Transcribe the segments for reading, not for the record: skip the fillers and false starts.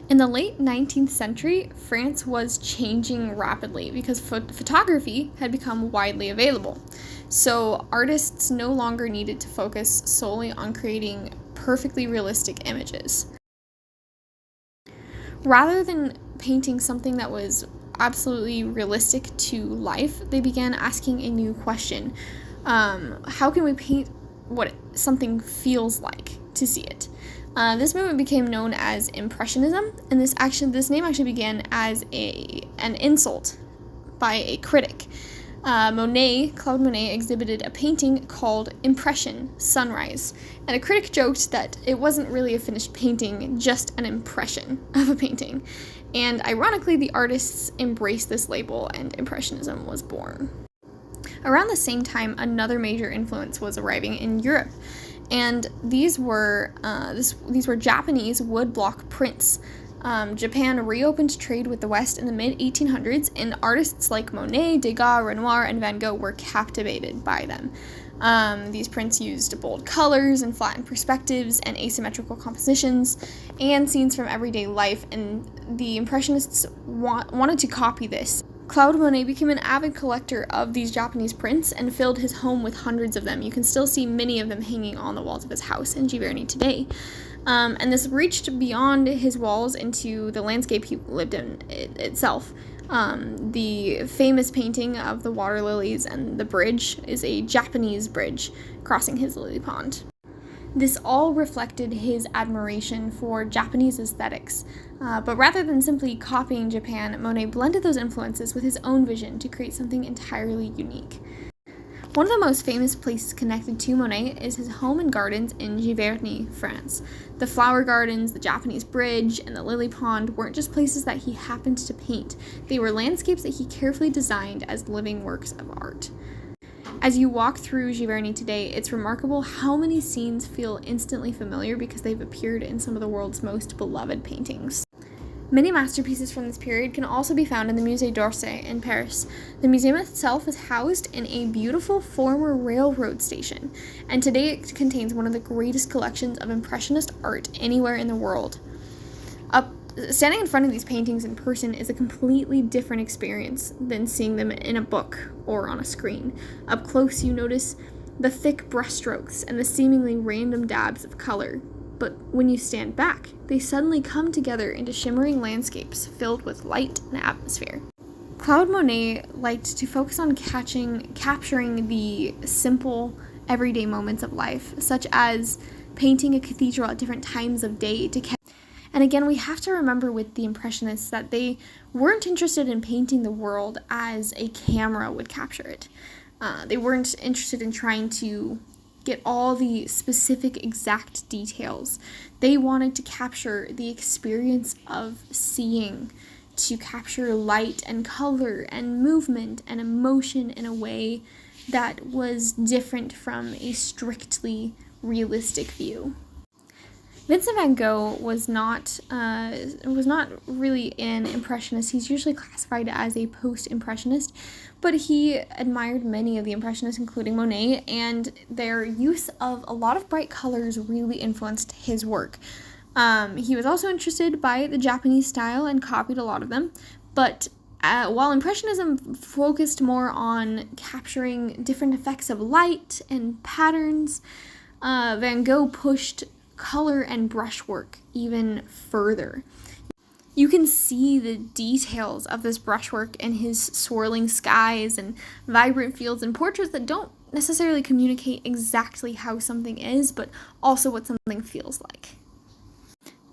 In the late 19th century, France was changing rapidly because photography had become widely available. So artists no longer needed to focus solely on creating perfectly realistic images. Rather than painting something that was absolutely realistic to life, they began asking a new question. How can we paint what something feels like to see it? This movement became known as Impressionism, and this name actually began as an insult by a critic. Claude Monet exhibited a painting called Impression, Sunrise, and a critic joked that it wasn't really a finished painting, just an impression of a painting. And ironically, the artists embraced this label and Impressionism was born. Around the same time, another major influence was arriving in Europe, and these were Japanese woodblock prints. Japan reopened trade with the West in the mid-1800s, and artists like Monet, Degas, Renoir, and Van Gogh were captivated by them. These prints used bold colors and flattened perspectives and asymmetrical compositions and scenes from everyday life, and the Impressionists wanted to copy this. Claude Monet became an avid collector of these Japanese prints and filled his home with hundreds of them. You can still see many of them hanging on the walls of his house in Giverny today. And this reached beyond his walls into the landscape he lived in itself. The famous painting of the water lilies and the bridge is a Japanese bridge crossing his lily pond. This all reflected his admiration for Japanese aesthetics, but rather than simply copying Japan, Monet blended those influences with his own vision to create something entirely unique. One of the most famous places connected to Monet is his home and gardens in Giverny, France. The flower gardens, the Japanese bridge, and the lily pond weren't just places that he happened to paint. They were landscapes that he carefully designed as living works of art. As you walk through Giverny today, it's remarkable how many scenes feel instantly familiar because they've appeared in some of the world's most beloved paintings. Many masterpieces from this period can also be found in the Musée d'Orsay in Paris. The museum itself is housed in a beautiful former railroad station, and today it contains one of the greatest collections of Impressionist art anywhere in the world. Standing in front of these paintings in person is a completely different experience than seeing them in a book or on a screen. Up close, you notice the thick brushstrokes and the seemingly random dabs of color. But when you stand back, they suddenly come together into shimmering landscapes filled with light and atmosphere. Claude Monet liked to focus on capturing the simple, everyday moments of life, such as painting a cathedral at different times of day And again, we have to remember with the Impressionists that they weren't interested in painting the world as a camera would capture it. They weren't interested in trying to get all the specific exact details. They wanted to capture the experience of seeing, to capture light and color and movement and emotion in a way that was different from a strictly realistic view. Vincent van Gogh was not really an Impressionist. He's usually classified as a post-Impressionist, but he admired many of the Impressionists, including Monet, and their use of a lot of bright colors really influenced his work. He was also interested by the Japanese style and copied a lot of them, but while Impressionism focused more on capturing different effects of light and patterns, Van Gogh pushed color and brushwork even further. You can see the details of this brushwork in his swirling skies and vibrant fields and portraits that don't necessarily communicate exactly how something is, but also what something feels like.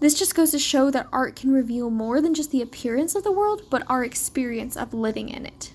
This just goes to show that art can reveal more than just the appearance of the world, but our experience of living in it.